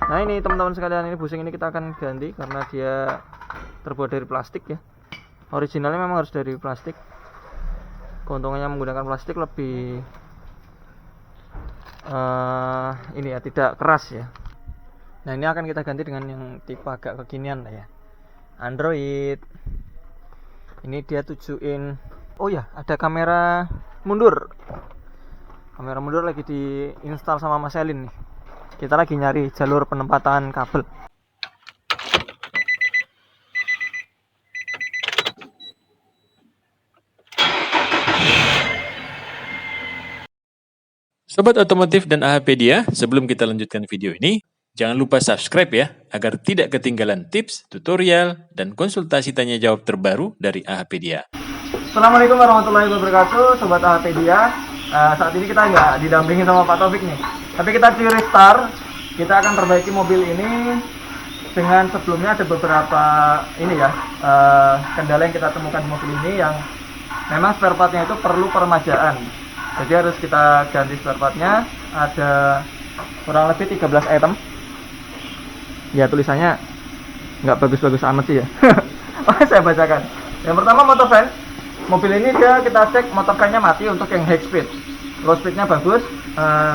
Nah ini teman-teman sekalian, ini busing ini kita akan ganti karena dia terbuat dari plastik ya. Originalnya memang harus dari plastik. Keuntungannya menggunakan plastik lebih ini ya, tidak keras ya. Nah ini akan kita ganti dengan yang tipe agak kekinian lah ya, Android. Ini dia 7 in. Oh ya, ada kamera mundur. Kamera mundur lagi diinstal sama Mas Elin nih. Kita lagi nyari jalur penempatan kabel. Sobat Otomotif dan AHPedia, sebelum kita lanjutkan video ini, jangan lupa subscribe ya, agar tidak ketinggalan tips, tutorial, dan konsultasi tanya jawab terbaru dari AHPedia. Assalamualaikum warahmatullahi wabarakatuh, Sobat AHPedia. Saat ini kita nggak didampingi sama Pak Taufik nih, tapi kita di restart. Kita akan perbaiki mobil ini dengan sebelumnya ada beberapa ini ya, kendala yang kita temukan di mobil ini yang memang spare partnya itu perlu peremajaan. Jadi harus kita ganti spare partnya. Ada kurang lebih 13 item. Ya tulisannya nggak bagus-bagus amat sih ya. Oke, saya bacakan. Yang pertama, motor fan. Mobil ini kita cek motor fan-nya mati untuk yang high speed. Low speed-nya bagus.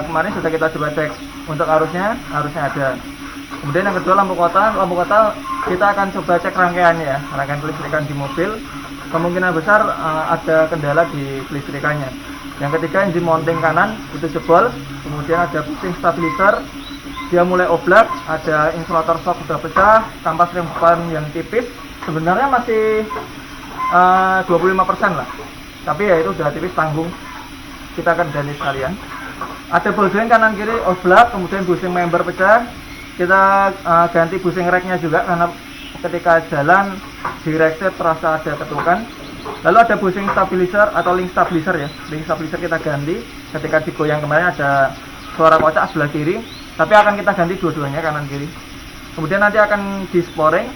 Kemarin sudah kita coba cek untuk arusnya ada. Kemudian yang kedua, lampu kota kita akan coba cek rangkaiannya ya, rangkaian kelistrikan di mobil. Kemungkinan besar ada kendala di kelistrikannya. Yang ketiga, engine mounting kanan itu jebol. Kemudian ada pusing stabilizer, dia mulai oblak. Ada insulator shock sudah pecah, kampas rem depan yang tipis. Sebenarnya masih 25% lah, tapi ya itu sudah tipis, tanggung. Kita akan ganti sekalian. Ada ball joint kanan kiri oblak, kemudian busing member pecah. Kita ganti busing racknya juga karena ketika jalan di rackset terasa ada ketukan. Lalu ada busing stabilizer atau link stabilizer ya, link stabilizer kita ganti. Ketika digoyang kemarin ada suara kocak sebelah kiri, tapi akan kita ganti dua-duanya kanan kiri. Kemudian nanti akan di sporing.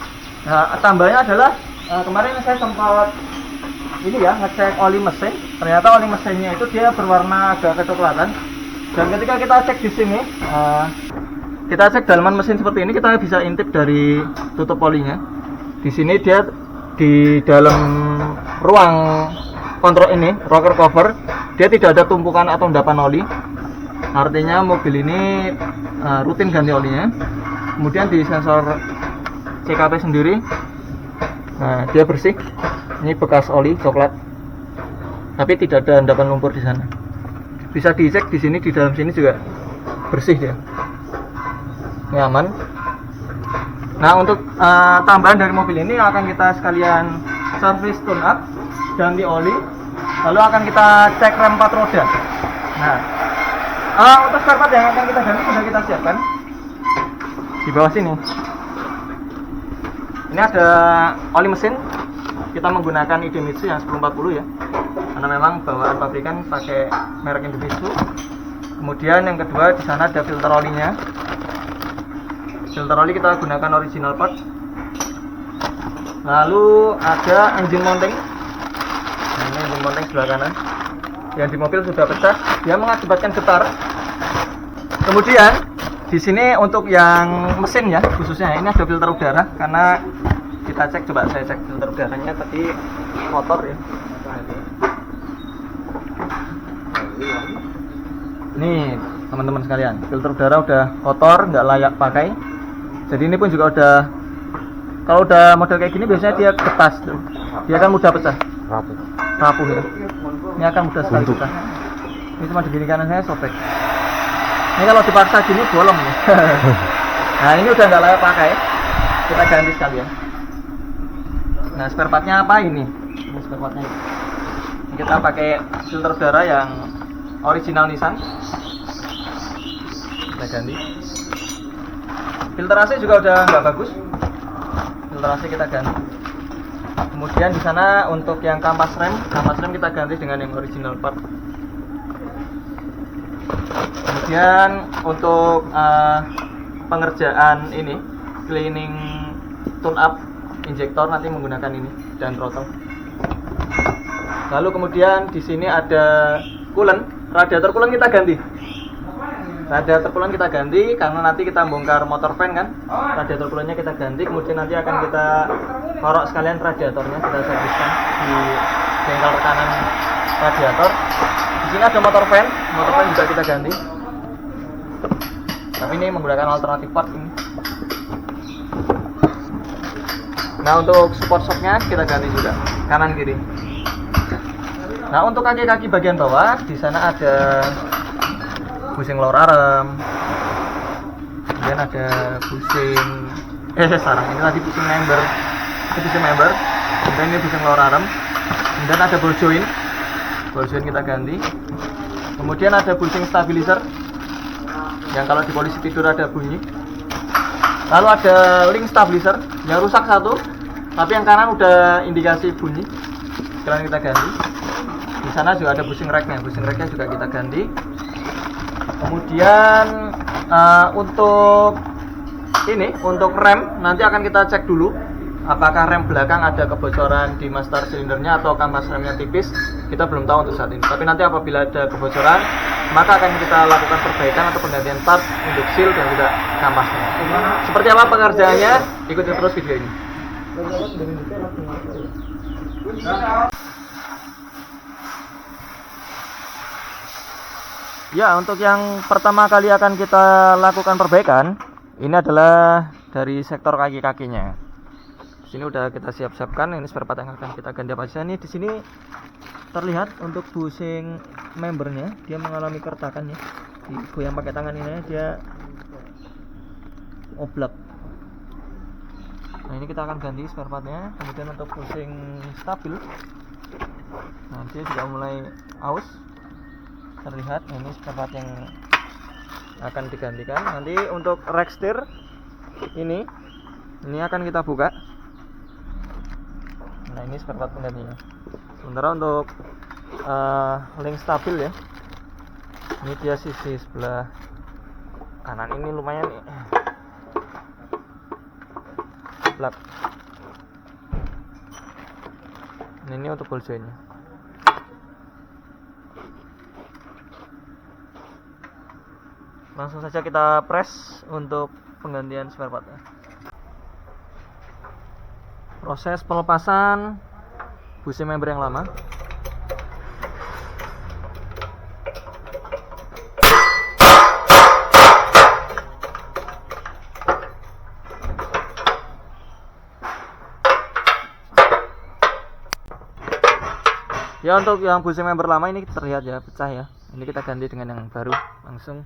Nah, tambahnya adalah kemarin saya sempat ini ya, ngecek oli mesin. Ternyata oli mesinnya itu dia berwarna agak kecoklatan. Dan ketika kita cek di sini, kita cek dalaman mesin seperti ini, kita bisa intip dari tutup olinya. Di sini dia di dalam ruang kontrol ini, rocker cover, dia tidak ada tumpukan atau endapan oli. Artinya mobil ini rutin ganti olinya. Kemudian di sensor CKP sendiri, nah dia bersih. Ini bekas oli coklat, tapi tidak ada endapan lumpur di sana. Bisa dicek di sini, di dalam sini juga bersih ya, nyaman. Nah untuk tambahan dari mobil ini akan kita sekalian service tune up, ganti oli, lalu akan kita cek rem 4 roda. Nah untuk spare part yang akan kita ganti sudah kita siapkan di bawah sini. Ini ada oli mesin, kita menggunakan Idemitsu yang 1040 ya, karena memang bawaan pabrikan pakai merek Idemitsu. Kemudian yang kedua, di sana ada filter olinya. Filter oli kita gunakan original part. Lalu ada engine mounting. Nah, ini engine mounting sebelah kanan. Yang di mobil sudah pecah, dia mengakibatkan getar. Kemudian di sini untuk yang mesin ya, khususnya ini ada filter udara, karena kita cek, coba saya cek filter udaranya tadi kotor ya. Nih teman-teman sekalian, filter udara udah kotor, nggak layak pakai. Jadi ini pun juga udah, kalau udah model kayak gini biasanya dia kertas tuh, dia kan mudah pecah, rapuh ya. Ini akan mudah sekali pecah. Ini cuma di kiri kanan saya sobek. Ini kalau dipaksa gini bolong ya. Nah ini udah nggak layak pakai, kita ganti sekalian. Nah spare partnya apa ini? Ini spare partnya. Ini kita pakai filter udara yang original Nissan. Kita ganti. Filter AC juga udah nggak bagus. Filter AC kita ganti. Kemudian di sana untuk yang kampas rem kita ganti dengan yang original part. Kemudian untuk pengerjaan ini, cleaning tune up injektor nanti menggunakan ini dan throttle. Lalu kemudian di sini ada coolant, radiator coolant kita ganti. Radiator coolant kita ganti karena nanti kita bongkar motor fan kan. Radiator coolantnya kita ganti, kemudian nanti akan kita korok sekalian radiatornya, kita serviskan di bengkel rekanan radiator. Di sini ada motor fan juga kita ganti. Tapi ini menggunakan alternatif part ini. Nah, untuk support shocknya kita ganti juga kanan kiri. Nah, untuk kaki-kaki bagian bawah di sana ada busing lower arm, kemudian ada busing sarang, ini tadi busing member, kemudian ini busing lower arm, kemudian ada ball joint kita ganti, kemudian ada busing stabilizer yang kalau di polisi tidur ada bunyi, lalu ada link stabilizer yang rusak satu, tapi yang kanan udah indikasi bunyi, sekarang kita ganti. Di sana juga ada busing racknya juga kita ganti. Kemudian untuk rem nanti akan kita cek dulu apakah rem belakang ada kebocoran di master silindernya atau kampas remnya tipis. Kita belum tahu untuk saat ini, tapi nanti apabila ada kebocoran maka akan kita lakukan perbaikan atau penggantian part untuk seal dan juga kampasnya. Seperti apa pengerjaannya, ikuti terus video ini. Ya, untuk yang pertama kali akan kita lakukan perbaikan, ini adalah dari sektor kaki-kakinya. Di sini udah kita siap-siapkan, ini spare part yang akan kita ganti apa saja. Nih di sini terlihat untuk busing membernya, dia mengalami keretakan ya. Digoyang pakai tangan ini dia oblak. Nah, ini kita akan ganti spare partnya. Kemudian untuk busing stabil, nah dia juga mulai aus. Terlihat ini spare part yang akan digantikan. Nanti untuk rack steer ini akan kita buka. Nah, ini spare part penggantinya. Sementara untuk link stabil ya, ini dia sisi sebelah kanan ini lumayan nih, plak. Ini untuk ball jointnya. Langsung saja kita press untuk penggantian spare partnya. Proses pelepasan busing member yang lama. Ya, untuk yang busing member lama ini terlihat ya pecah ya. Ini kita ganti dengan yang baru langsung.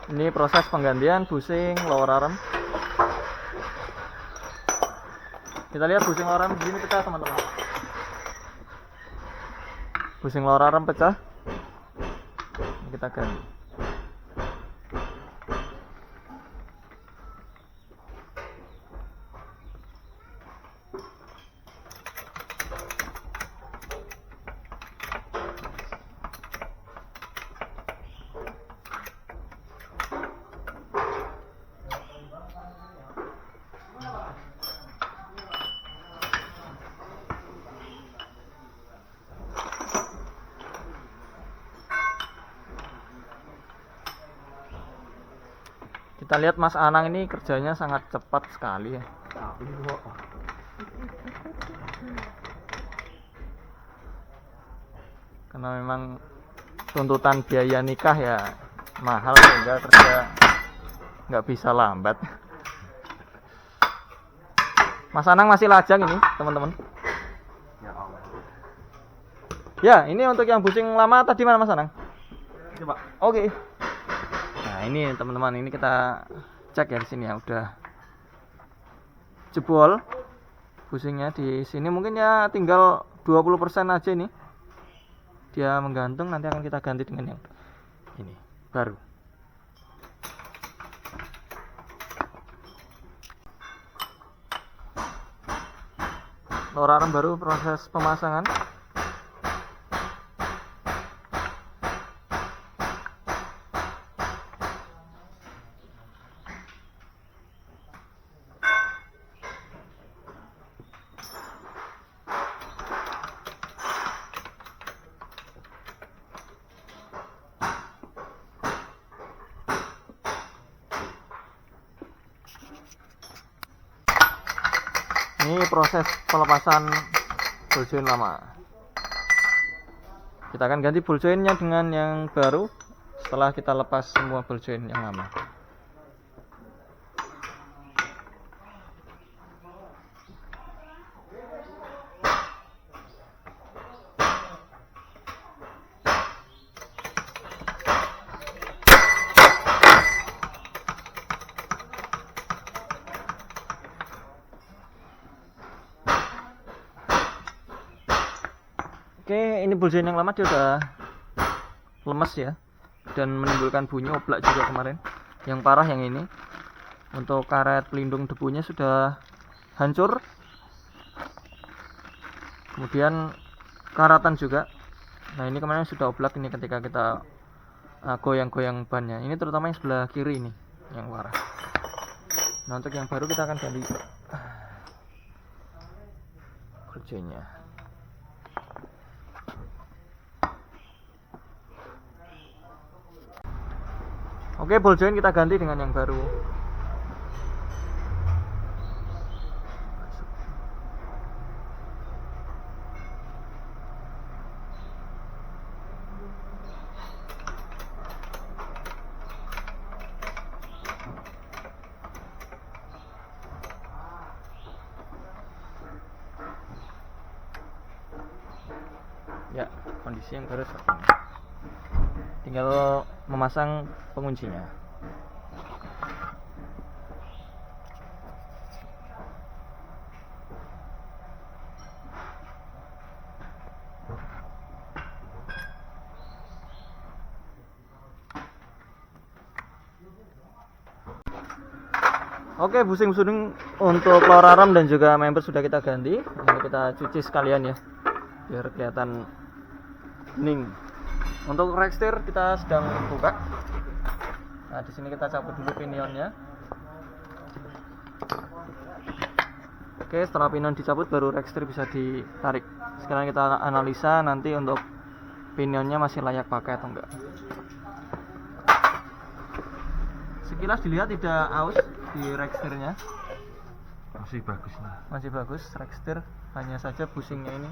Ini proses penggantian busing lower arm. Kita lihat busing lorer di sini pecah, teman-teman. Busing lorer pecah. Ini kita ganti. Kita lihat Mas Anang ini kerjanya sangat cepat sekali ya. Karena memang tuntutan biaya nikah ya mahal, sehingga kerja nggak bisa lambat. Mas Anang masih lajang ini, teman-teman. Ya, ini untuk yang busing lama tadi mana Mas Anang? Coba. Oke. Nah, ini teman-teman, ini kita cek ya di sini ya, udah jebol busingnya di sini. Mungkin ya tinggal 20% aja ini. Dia menggantung, nanti akan kita ganti dengan yang ini baru. Lorer baru proses pemasangan. Ini proses pelepasan ball joint lama. Kita akan ganti ball jointnya dengan yang baru setelah kita lepas semua ball joint yang lama. Oke, ini ball joint yang lama dia udah lemes ya, dan menimbulkan bunyi oblak juga kemarin. Yang parah yang ini, untuk karet pelindung debunya sudah hancur. Kemudian karatan juga. Nah, ini kemarin sudah oblak ini ketika kita goyang-goyang bannya. Ini terutama yang sebelah kiri ini yang parah. Nah, untuk yang baru kita akan ganti ball jointnya. Oke, ball joint kita ganti dengan yang baru. Ya, kondisi yang baru seperti ini. Tinggal memasang penguncinya. Oke, busing-busing untuk lorer arm dan juga member sudah kita ganti. Ini kita cuci sekalian ya, biar kelihatan bening. Untuk rack steer kita sedang buka. Nah, di sini kita cabut dulu pinionnya. Oke, setelah pinion dicabut baru rack steer bisa ditarik. Sekarang kita analisa nanti untuk pinionnya masih layak pakai atau enggak. Sekilas dilihat tidak aus di rack steernya. Masih bagus nih. Masih bagus rack steer, hanya saja busingnya ini.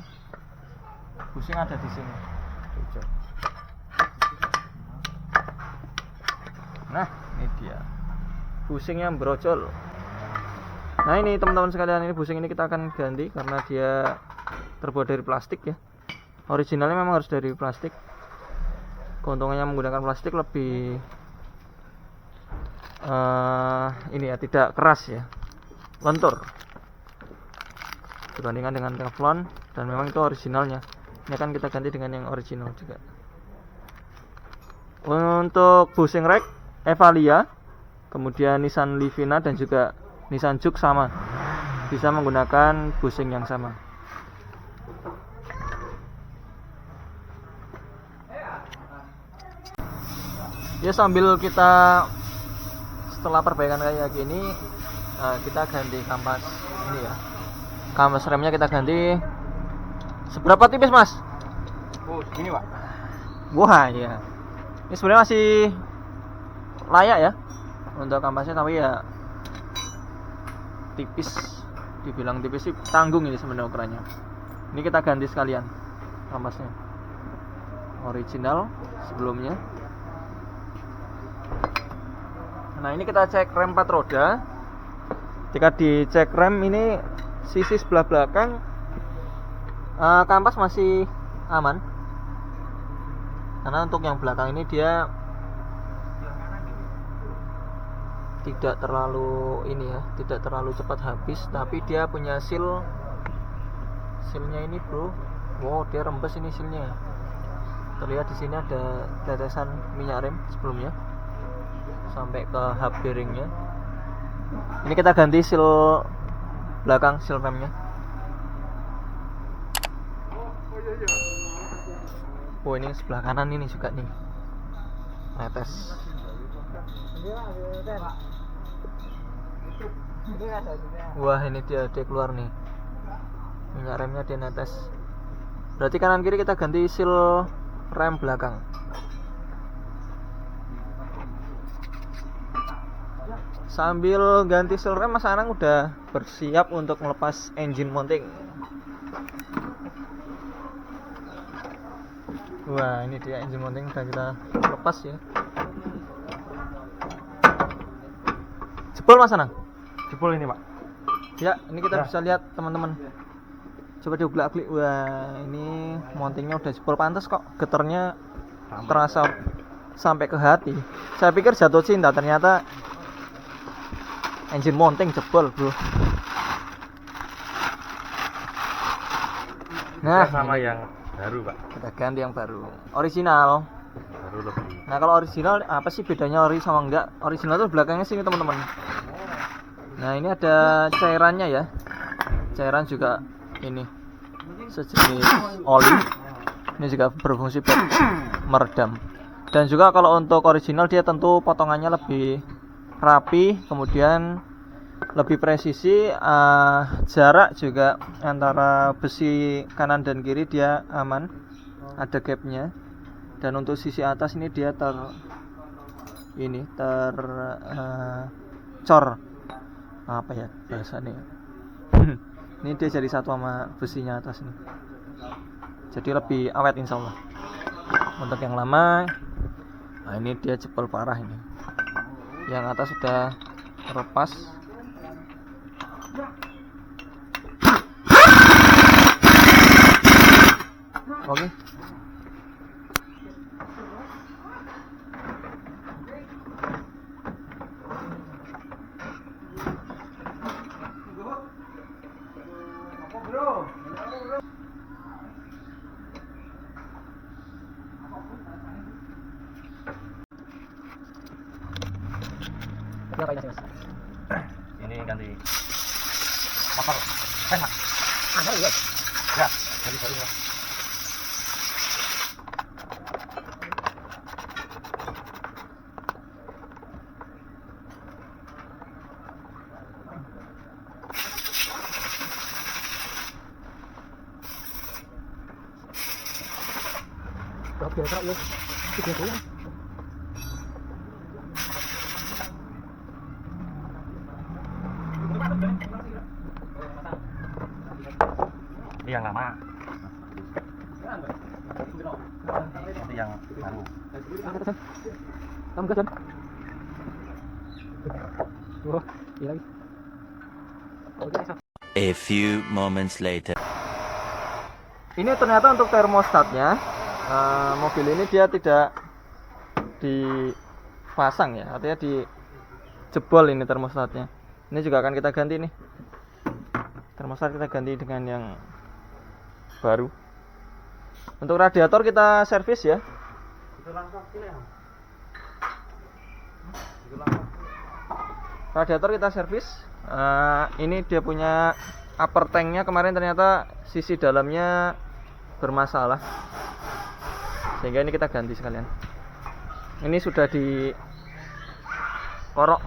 Busing ada di sini. Nah, ini dia busingnya brojol. Nah, ini teman-teman sekalian, ini busing ini kita akan ganti karena dia terbuat dari plastik ya. Originalnya memang harus dari plastik. Keuntungannya menggunakan plastik lebih ini ya, tidak keras ya, lentur. dibandingkan dengan Teflon, dan memang itu originalnya. Ini akan kita ganti dengan yang original juga. Untuk bushing rack Evalia, kemudian Nissan Livina dan juga Nissan Juke sama, bisa menggunakan bushing yang sama. Ya, sambil kita setelah perbaikan kayak gini, kita ganti kampas ini ya. Kampas remnya kita ganti. Seberapa tipis, Mas? Oh, segini, Pak. Wah, ya. Ini sebenarnya masih layak ya untuk kampasnya, tapi ya tipis. Dibilang tipis sih tanggung ini sebenarnya ukurannya. Ini kita ganti sekalian kampasnya. Original sebelumnya. Nah, ini kita cek rem 4 roda. Jika dicek rem ini sisi sebelah belakang, kampas masih aman. Karena untuk yang belakang ini dia tidak terlalu ini ya, tidak terlalu cepat habis, tapi dia punya silnya ini, Bro. Wow, dia rembes ini silnya. Terlihat di sini ada tetesan minyak rem sebelumnya sampai ke hub bearingnya. Ini kita ganti sil belakang, sil remnya. Oh, ini sebelah kanan ini juga nih netes. Wah, ini dia keluar nih minyak remnya, dia netes. Berarti kanan kiri kita ganti sil rem belakang. Sambil ganti seal rem, Mas Anang udah bersiap untuk melepas engine mounting. Wah, ini dia engine mounting udah kita lepas ya. Jebol, Mas Anang? Jebol ini, Pak. Ya, ini kita bisa lihat teman-teman. Coba diulik-ulik. Wah, ini mountingnya udah jebol. Pantas kok getarnya terasa sampai ke hati. Saya pikir jatuh cinta, ternyata engine mounting jebol, Bro. Nah, sama yang baru, Pak. kita ganti yang baru, original. Baru lebih. Nah, kalau original apa sih bedanya ori sama enggak? Original tuh belakangnya sini, teman-teman. Nah, ini ada cairannya ya. Cairan juga ini sejenis oli. Ini juga berfungsi buat meredam. Dan juga kalau untuk original dia tentu potongannya lebih rapi, kemudian lebih presisi, jarak juga antara besi kanan dan kiri dia aman, ada gapnya. Dan untuk sisi atas ini dia tercor, apa ya bahasanya. Ini dia jadi satu sama besinya atas ini, jadi lebih awet insya Allah. Untuk yang lama, nah ini dia jebol parah ini. Yang atas sudah terlepas. Oke. Ini ganti motor. Sen, Pak. Ya. Ya, ganti baru, Pak. Ini yang lama. Itu yang baru. Kamu gas, John. Oh, iya lagi. A few moments later. Ini ternyata untuk termostatnya, mobil ini dia tidak dipasang ya, artinya dijebol ini termostatnya. Ini juga akan kita ganti nih termostat kita ganti dengan yang baru. Untuk radiator kita servis ya. Radiator kita servis. Ini dia punya upper tanknya kemarin ternyata sisi dalamnya bermasalah, sehingga ini kita ganti sekalian. Ini sudah di korok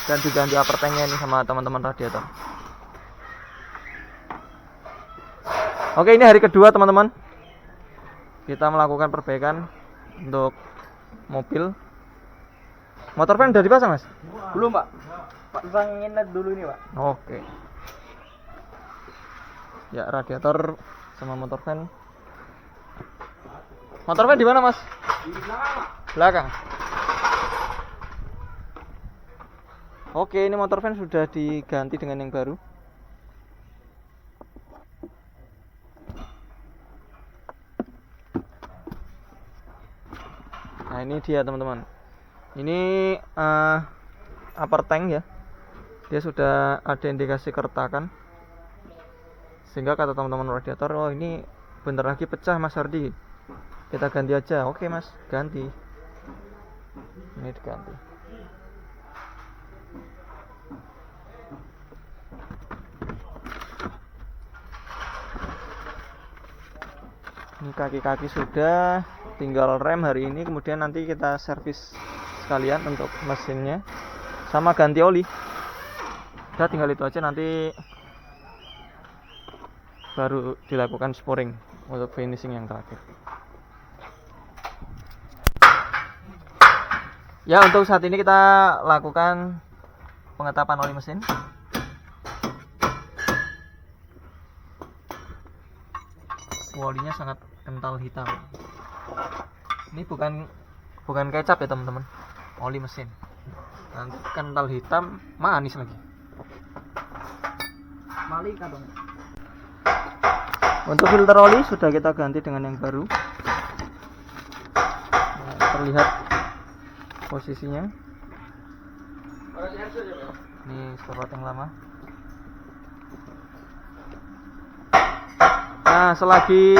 dan diganti upper tanknya ini sama teman-teman radiator. Oke, ini hari kedua teman-teman, kita melakukan perbaikan untuk mobil. Motor fan udah dipasang mas? Belum pak, pasangin dulu ini pak. Oke. Ya, radiator sama motor fan. Motor fan di mana mas? Di belakang pak. Belakang. Oke, ini motor fan sudah diganti dengan yang baru. Nah, ini dia teman-teman. Ini upper tank ya. Dia sudah ada indikasi keretakan. Sehingga kata teman-teman radiator, oh ini bentar lagi pecah Mas Hardi. Kita ganti aja. Oke Mas, ganti. Ini diganti. Ini kaki-kaki sudah, tinggal rem hari ini, kemudian nanti kita servis sekalian untuk mesinnya sama ganti oli. Udah tinggal itu aja, nanti baru dilakukan sporing untuk finishing yang terakhir. Ya, untuk saat ini kita lakukan pengetapan oli mesin. Olinya sangat kental hitam. Ini bukan kecap ya teman-teman, oli mesin. Nanti kental hitam, manis lagi. Malika dong. Untuk filter oli sudah kita ganti dengan yang baru. Nah, terlihat posisinya. Ini spare yang lama. Nah, selagi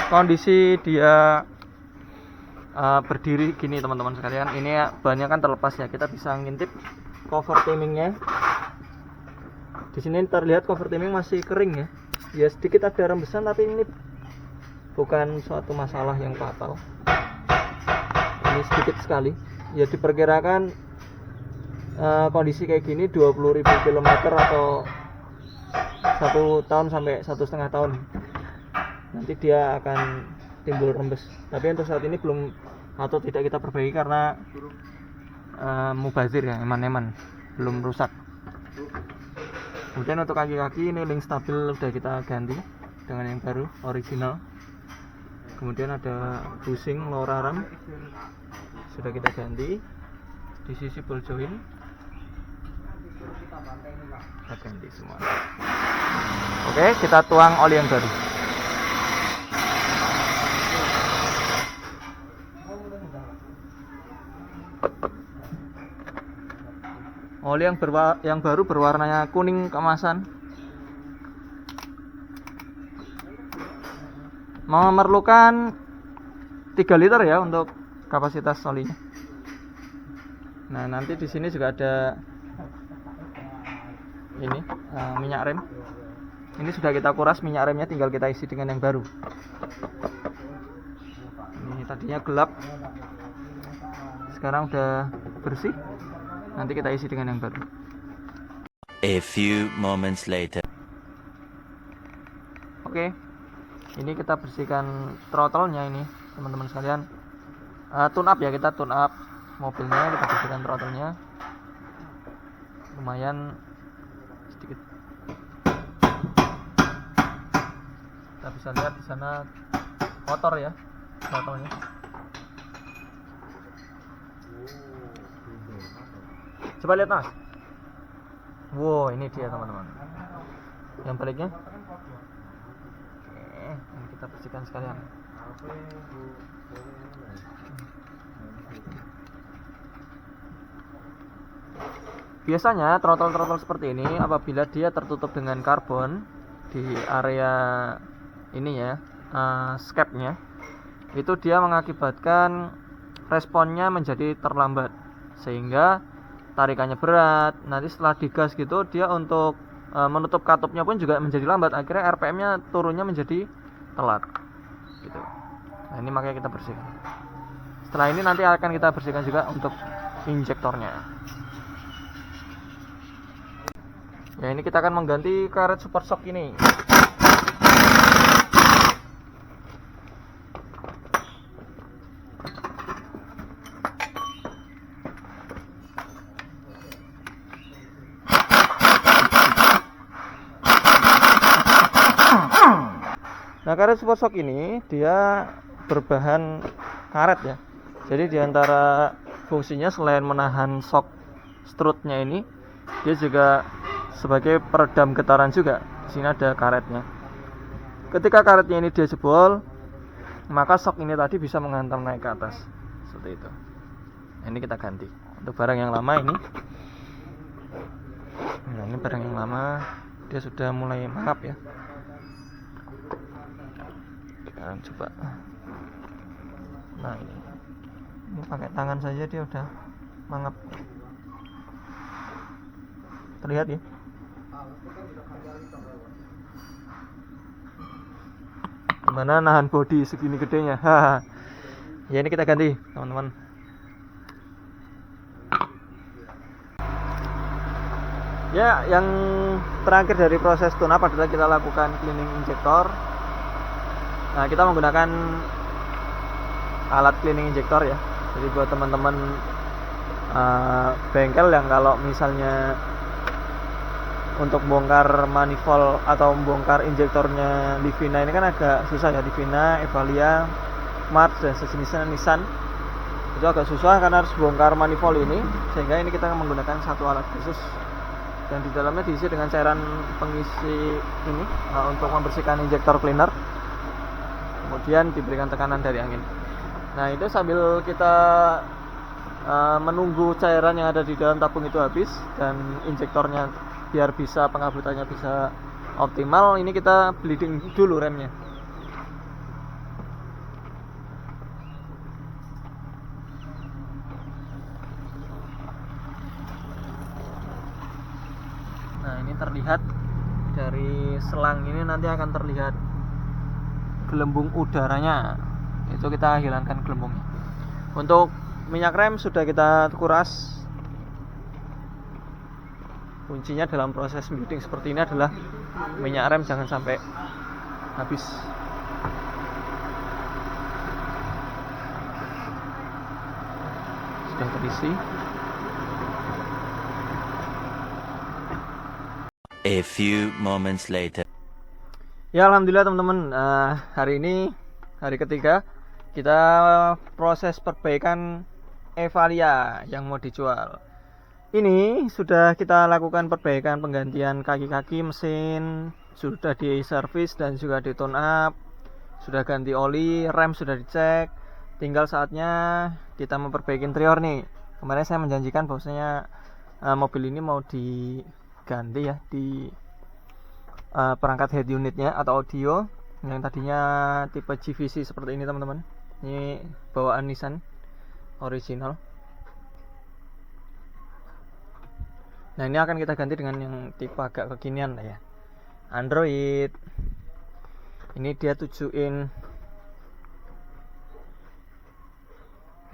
kondisi dia berdiri gini teman-teman sekalian, ini bannya kan terlepas ya, kita bisa ngintip cover timingnya. Di sini terlihat cover timing masih kering ya. Ya sedikit ada rembesan, tapi ini bukan suatu masalah yang fatal. Ini sedikit sekali. Ya diperkirakan kondisi kayak gini 20.000 km atau 1 tahun sampai 1,5 tahun nanti dia akan timbul rembes. Tapi untuk saat ini belum atau tidak kita perbaiki karena mubazir ya, eman-eman, belum rusak. Kemudian untuk kaki-kaki ini link stabil sudah kita ganti dengan yang baru original. Kemudian ada bushing lower arm sudah kita ganti. Di sisi ball joint kita ganti semua. Oke, kita tuang oli yang baru. Oli yang baru berwarnanya kuning keemasan. Memerlukan 3 liter ya untuk kapasitas olinya. Nah, nanti di sini juga ada ini minyak rem. Ini sudah kita kuras minyak remnya, tinggal kita isi dengan yang baru. Ini tadinya gelap, sekarang udah bersih. Nanti kita isi dengan yang baru. A few moments later. Oke, ini kita bersihkan throttle-nya ini teman-teman sekalian. Tune up ya, kita tune up mobilnya, kita bersihkan throttle-nya. Lumayan sedikit. Kita bisa lihat di sana kotor ya throttle-nya. Coba lihat mas. Wow, ini dia teman-teman. Yang baliknya. Oke, ini kita bersihkan sekalian. Biasanya trotol-trotol seperti ini apabila dia tertutup dengan karbon di area ini ya, skepnya, itu dia mengakibatkan responnya menjadi terlambat sehingga tarikannya berat. Nanti setelah digas gitu dia untuk menutup katupnya pun juga menjadi lambat, akhirnya RPM-nya turunnya menjadi telat gitu. Nah, ini makanya kita bersihkan. Setelah ini nanti akan kita bersihkan juga untuk injektornya. Ya, ini kita akan mengganti karet super shock ini. Nah, karet super shock ini dia berbahan karet ya. Jadi diantara fungsinya selain menahan shock strutnya ini, dia juga sebagai peredam getaran juga. Di sini ada karetnya. Ketika karetnya ini dia jebol, maka shock ini tadi bisa menghantam naik ke atas. Seperti itu. Nah, ini kita ganti. Untuk barang yang lama ini. Nah, ini barang yang lama dia sudah mulai mangap ya. Sekarang coba. Nah, ini pakai tangan saja dia udah mangap. Terlihat ya. Gimana nahan body segini gedenya. Ya, ini kita ganti teman-teman. Ya, yang terakhir dari proses tune up adalah kita lakukan cleaning injektor. Nah, kita menggunakan alat cleaning injektor ya. Jadi buat teman-teman bengkel yang kalau misalnya untuk bongkar manifold atau bongkar injektornya Livina ini kan agak susah ya. Livina, Evalia, March dan sejenisnya Nissan itu agak susah karena harus bongkar manifold ini, sehingga ini kita menggunakan satu alat khusus dan di dalamnya diisi dengan cairan pengisi ini untuk membersihkan injektor cleaner, kemudian diberikan tekanan dari angin. Nah, itu sambil kita menunggu cairan yang ada di dalam tabung itu habis dan injektornya biar bisa pengabutannya bisa optimal, ini kita bleeding dulu remnya. Nah, ini terlihat dari selang ini nanti akan terlihat gelembung udaranya. Itu kita hilangkan gelembungnya. Untuk minyak rem sudah kita kuras. Kuncinya dalam proses bleeding seperti ini adalah minyak rem jangan sampai habis. Sudah terisi. A few moments later. Ya, alhamdulillah teman-teman, hari ini hari ketiga kita proses perbaikan Evalia yang mau dijual. Ini sudah kita lakukan perbaikan penggantian kaki-kaki mesin, sudah di servis dan juga di tune up, sudah ganti oli, rem sudah dicek, tinggal saatnya kita memperbaiki interior nih. Kemarin saya menjanjikan bahwasanya mobil ini mau diganti ya di perangkat head unitnya atau audio yang tadinya tipe GVC seperti ini teman-teman. Ini bawaan Nissan original. Nah, ini akan kita ganti dengan yang tipe agak kekinian lah ya, Android. Ini dia 7 in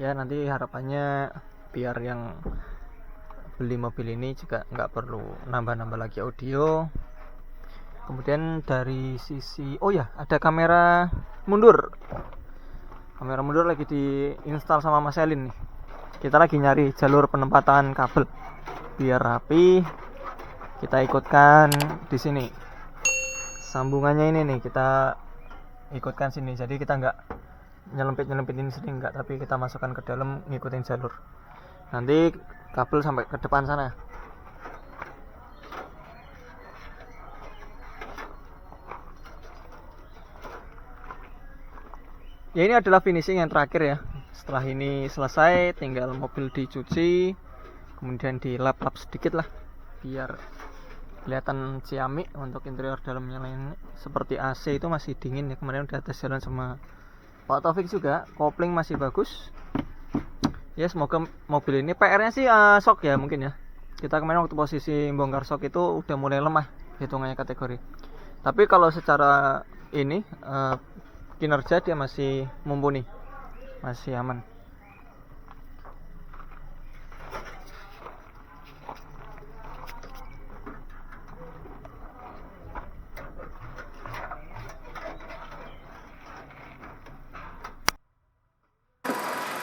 ya. Nanti harapannya biar yang beli mobil ini juga nggak perlu nambah-nambah lagi audio. Kemudian dari sisi, oh ya, ada kamera mundur. Kamera mundur lagi diinstal sama Mas Elin nih. Kita lagi nyari jalur penempatan kabel biar rapi. Kita ikutkan di sini. Sambungannya ini nih kita ikutkan sini. Jadi kita nggak nyelempit ini sini enggak, tapi kita masukkan ke dalam ngikutin jalur. Nanti kabel sampai ke depan sana. Ya, ini adalah finishing yang terakhir ya. Setelah ini selesai tinggal mobil dicuci, kemudian dilap-lap sedikit lah biar kelihatan ciamik. Untuk interior dalamnya lain seperti AC itu masih dingin ya, kemarin udah tes jalan sama Pak Taufik juga. Kopling masih bagus ya. Semoga mobil ini PR-nya sih shock ya mungkin ya. Kita kemarin waktu posisi bongkar shock itu udah mulai lemah hitungannya kategori, tapi kalau secara ini kinerja dia masih mumpuni, masih aman.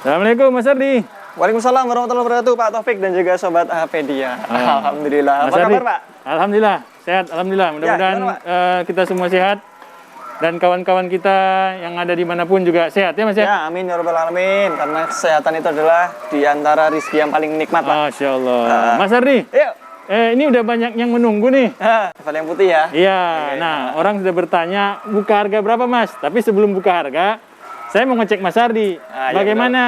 Assalamualaikum Mas Ardi. Waalaikumsalam warahmatullahi wabarakatuh, Pak Taufik dan juga sobat AHPedia. Alhamdulillah. Mas Apa Ardi, kabar, Pak? Alhamdulillah sehat, alhamdulillah. Mudah-mudahan gimana, kita semua sehat dan kawan-kawan kita yang ada dimanapun juga sehat ya Mas ya. Ya, amin ya rabbal alamin. Karena kesehatan itu adalah di antara rezeki yang paling nikmat, Pak. Masya Allah. Mas Ardi, Yuk. ini udah banyak yang menunggu nih. Level yang putih ya. Iya. Oke. Nah, orang sudah bertanya buka harga berapa Mas? Tapi sebelum buka harga, saya mau ngecek Mas Ardi. Ya, Bagaimana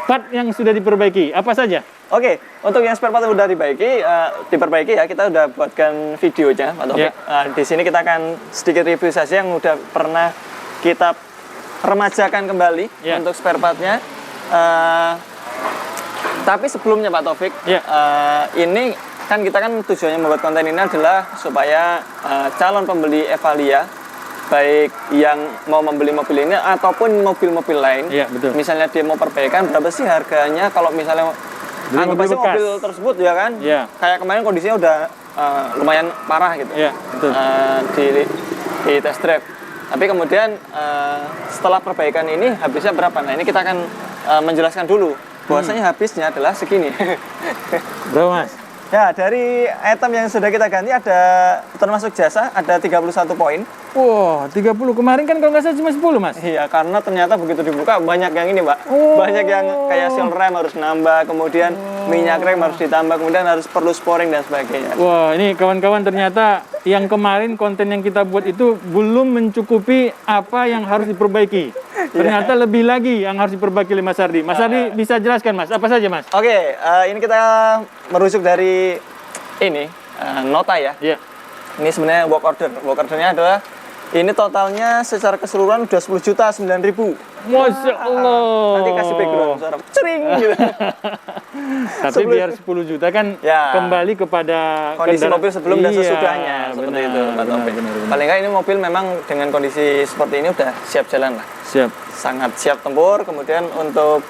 part yang sudah diperbaiki? Apa saja? Oke, untuk yang spare part yang udah diperbaiki ya, kita udah buatkan videonya, Pak Taufik. Di sini kita akan sedikit review saja yang udah pernah kita remajakan kembali untuk spare partnya. Tapi sebelumnya Pak Taufik, ini kan kita kan tujuannya membuat konten ini adalah supaya calon pembeli Evalia, baik yang mau membeli mobil ini ataupun mobil-mobil lain, betul. misalnya dia mau perbaikan, berapa sih harganya kalau misalnya anggap aja mobil tersebut ya kan, kayak kemarin kondisinya udah lumayan parah gitu, betul. Di test drive. Tapi kemudian setelah perbaikan ini habisnya berapa? Nah ini kita akan menjelaskan dulu bahwasanya habisnya adalah segini. Berapa Mas? Ya, dari item yang sudah kita ganti ada termasuk jasa ada 31 poin. Wah, 30. Kemarin kan kalau nggak salah cuma 10, Mas. Iya, karena ternyata begitu dibuka banyak yang ini, Pak. Banyak yang kayak seal rem harus nambah, kemudian minyak rem harus ditambah, kemudian harus perlu sporing dan sebagainya. Wah, ini kawan-kawan ternyata yang kemarin konten yang kita buat itu belum mencukupi apa yang harus diperbaiki. Ternyata lebih lagi yang harus diperbaiki oleh Mas Ardi. Mas Ardi bisa jelaskan, Mas, apa saja, Mas? Oke, ini kita merujuk dari ini nota ya. Iya. Ini sebenarnya work order. Work ordernya adalah ini totalnya secara keseluruhan udah 10.009.000. Masya Allah. Nanti kasih background suara cering gitu. Tapi biar 10 juta kan kembali kepada kondisi mobil sebelum dan sesudahnya, seperti benar, itu, Pak Taufik. Paling nggak ini mobil memang dengan kondisi seperti ini udah siap jalan lah. Siap. Sangat siap tempur. Kemudian untuk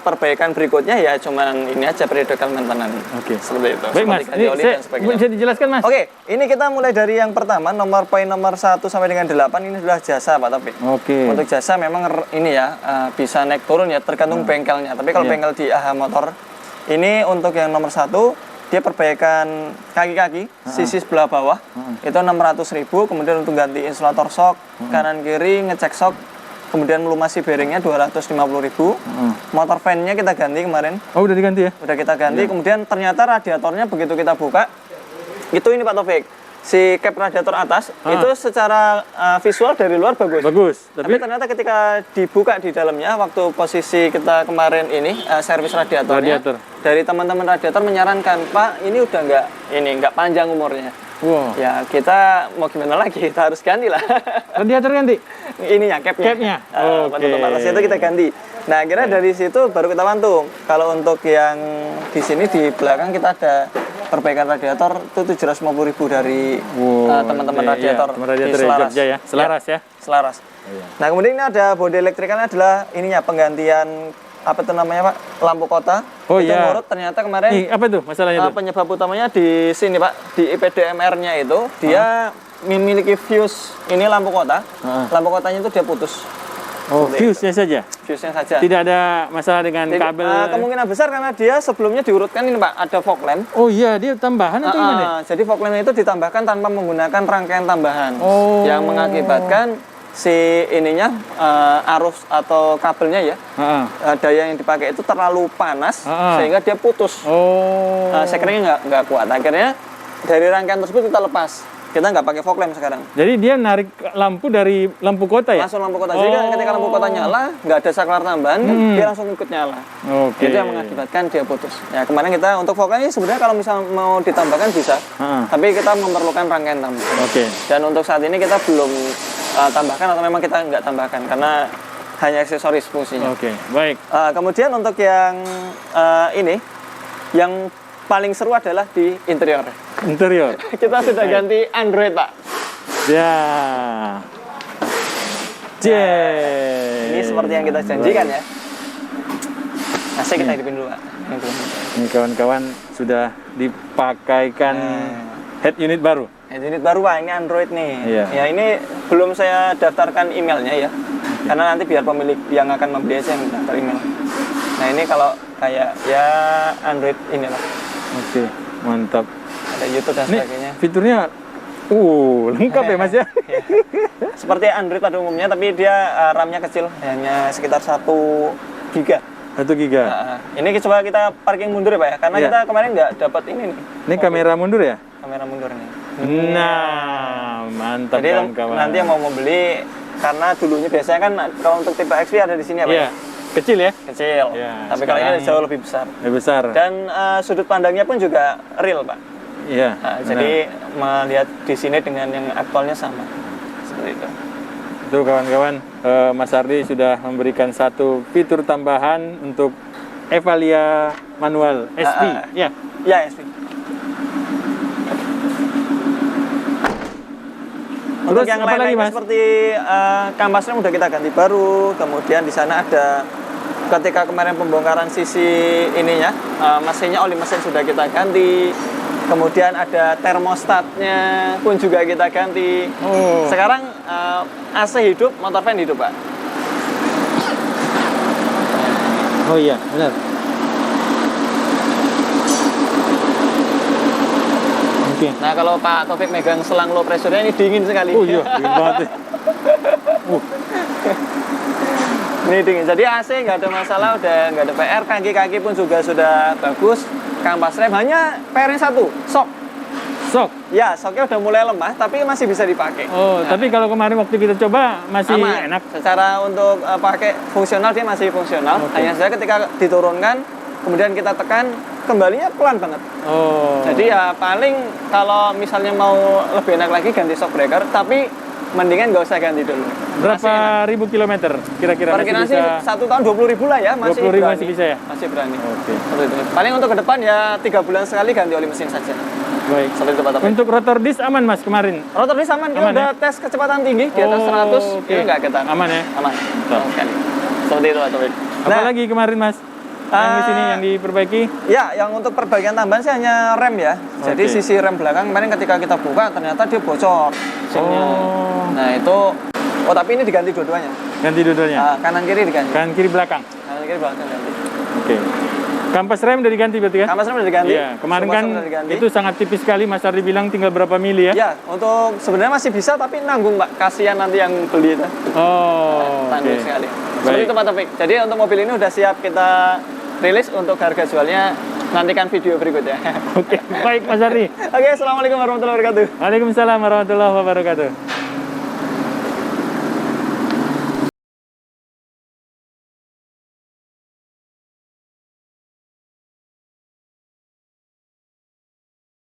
perbaikan berikutnya ya cuman ini aja periodical maintenance. Oke. Seperti itu. Baik Mas, ini bisa dijelaskan Mas? Oke, ini kita mulai dari yang pertama, poin nomor 1 sampai dengan 8 ini adalah jasa Pak Taufik. Oke. Untuk jasa memang ini ya bisa naik turun ya tergantung bengkelnya. Tapi kalau bengkel di AH Motor ini untuk yang nomor 1 dia perbaikan kaki-kaki sisi sebelah bawah itu 600.000. Kemudian untuk ganti insulator shock kanan kiri, ngecek shock, kemudian melumasi bearingnya 250.000. Motor fan-nya kita ganti kemarin. Oh, udah diganti ya? Udah kita ganti. Kemudian ternyata radiatornya begitu kita buka itu ini Pak Taufik, si cap radiator atas itu secara visual dari luar bagus. Bagus. Tapi ternyata ketika dibuka di dalamnya waktu posisi kita kemarin ini servis radiatornya, dari teman-teman radiator menyarankan, Pak ini udah nggak panjang umurnya. Wow. Ya kita mau gimana lagi, kita harus ganti lah. Radiator ganti? Ininya, capnya. Penutup atasnya itu kita ganti. Nah akhirnya dari situ baru kita bantu. Kalau untuk yang di sini di belakang kita ada perbaikan radiator itu 750.000 dari teman-teman radiator di Selaras. Ya. Selaras ya? Selaras. Nah kemudian ini ada bodi elektrikalnya adalah ininya penggantian apa itu namanya Pak, lampu kota. Oh itu iya. nurut ternyata kemarin. Apa itu masalahnya itu? Penyebab utamanya di sini Pak, di IPDMR-nya itu dia memiliki fuse ini lampu kota. Lampu kotanya itu dia putus. Oh, fuse-nya saja? Fuse-nya saja. Tidak ada masalah dengan kabel? Kemungkinan besar karena dia sebelumnya diurutkan ini Pak, ada fog lamp. Oh iya, dia tambahan atau gimana? Jadi fog lamp itu ditambahkan tanpa menggunakan rangkaian tambahan. Yang mengakibatkan si ininya arus atau kabelnya ya, daya yang dipakai itu terlalu panas sehingga dia putus. Sekringnya nggak kuat. Akhirnya dari rangkaian tersebut kita lepas. Kita nggak pakai fog lamp sekarang. Jadi dia narik lampu dari lampu kota ya? Langsung lampu kota. Jadi ketika lampu kota nyala, nggak ada saklar tambahan, kan dia langsung ikut nyala. Oke. Itu yang mengakibatkan dia putus. Ya kemarin kita untuk fog lamp ini sebenarnya kalau misal mau ditambahkan bisa, tapi kita memerlukan rangkaian tambahan. Oke. Dan untuk saat ini kita belum tambahkan atau memang kita nggak tambahkan karena hanya aksesoris fungsinya. Oke, baik. Kemudian untuk yang ini, yang paling seru adalah di interior. Interior. Kita sudah ganti Android, Pak. Ya. Ini seperti yang kita janjikan ya. AC kita hidupin dulu, Pak. Ini kawan-kawan sudah dipakaikan head unit baru. Head unit baru, Pak. Ini Android nih. Iya. Ya ini belum saya daftarkan emailnya ya. Karena nanti biar pemilik yang akan membeli aja yang daftar email. Nah ini kalau kayak ya Android inilah. Oke, mantap. Ada YouTube dan Ini sebagainya. fiturnya lengkap ya Mas ya? Seperti Android pada umumnya, tapi dia RAM-nya kecil, hanya sekitar 1 giga. 1 giga. Ini coba kita parking mundur ya Pak ya, karena Iya. kita kemarin nggak dapat ini nih. Ini kamera mundur ya? Kamera mundur nih. Nah, mantap Jadi kawan-kawan. nanti yang mau membeli, karena dulunya biasanya kan kalau untuk tipe XP ada di sini ya Pak. Iya, kecil ya? Kecil. Iya, Tapi kalau ini sekarang jauh lebih besar. Lebih besar. Dan sudut pandangnya pun juga real Pak. Iya. Jadi melihat di sini dengan yang aktualnya sama. Seperti itu. Itu kawan-kawan, Mas Ardi sudah memberikan satu fitur tambahan untuk Evalia manual SP. Ya. Ya, SP. Untuk Terus yang apa lagi, lain-lain Mas? seperti kampas rem udah kita ganti baru, kemudian di sana ada ketika kemarin pembongkaran sisi ininya, mesinnya oli mesin sudah kita ganti. Kemudian ada termostatnya pun juga kita ganti. Oh. Sekarang AC hidup, motor fan hidup, Pak. Oh iya, benar. Oke. Nah, kalau Pak Taufik megang selang low pressure-nya ini dingin sekali. Oh iya, dingin banget. Ini dingin. Jadi AC nggak ada masalah, udah nggak ada PR. Kaki-kaki pun juga sudah bagus. Kampas rem hanya PR-nya satu, shock. Sok. Ya, shocknya udah mulai lemah, tapi masih bisa dipakai. Oh, tapi kalau kemarin waktu kita coba masih Aman. enak. Secara untuk pakai fungsional dia masih fungsional. Oke. Hanya saja ketika diturunkan, kemudian kita tekan, kembalinya pelan banget. Oh. Jadi ya paling kalau misalnya mau lebih enak lagi ganti shock breaker, tapi mendingan nggak usah ganti dulu. Berapa ribu kilometer kira-kira masih Parkirnya bisa? sih 1 tahun 20.000 lah ya, masih 20.000 berani. masih bisa ya? Masih berani. Oke. Seperti itu. Paling untuk ke depan ya 3 bulan sekali ganti oli mesin saja. Baik. Seperti itu Pak Taufik. Untuk rotor disc aman Mas kemarin? Rotor disc aman, kita Aman udah tes kecepatan tinggi di atas 100, oke. itu nggak getar. Aman ya? Aman. Sama sekali. Seperti itu Pak Taufik. Apa lagi kemarin Mas? Yang di sini yang diperbaiki? Ya, yang untuk perbaikan tambahan sih hanya rem ya. Jadi Oke. sisi rem belakang kemarin ketika kita buka ternyata dia bocor. Sinnya. Oh. Nah itu, tapi ini diganti dua-duanya. Ganti dua-duanya? Kanan kiri diganti. Kanan kiri belakang? Kanan kiri belakang ganti. Oke. Kampas rem udah diganti berarti kan? Kampas rem udah diganti. Iya, kemarin Semua kan sudah diganti. itu sangat tipis sekali Mas Ardi bilang tinggal berapa mili ya? Ya, untuk sebenarnya masih bisa tapi nanggung Mbak. Kasihan nanti yang beli itu. Oh, Tanggung oke. sekali. Baik. Seperti itu Pak Taufik. Jadi untuk mobil ini udah siap kita rilis, untuk harga jualnya nantikan video berikutnya. Oke, baik Mas Ardi. Oke, assalamualaikum warahmatullahi wabarakatuh. Waalaikumsalam warahmatullahi wabarakatuh.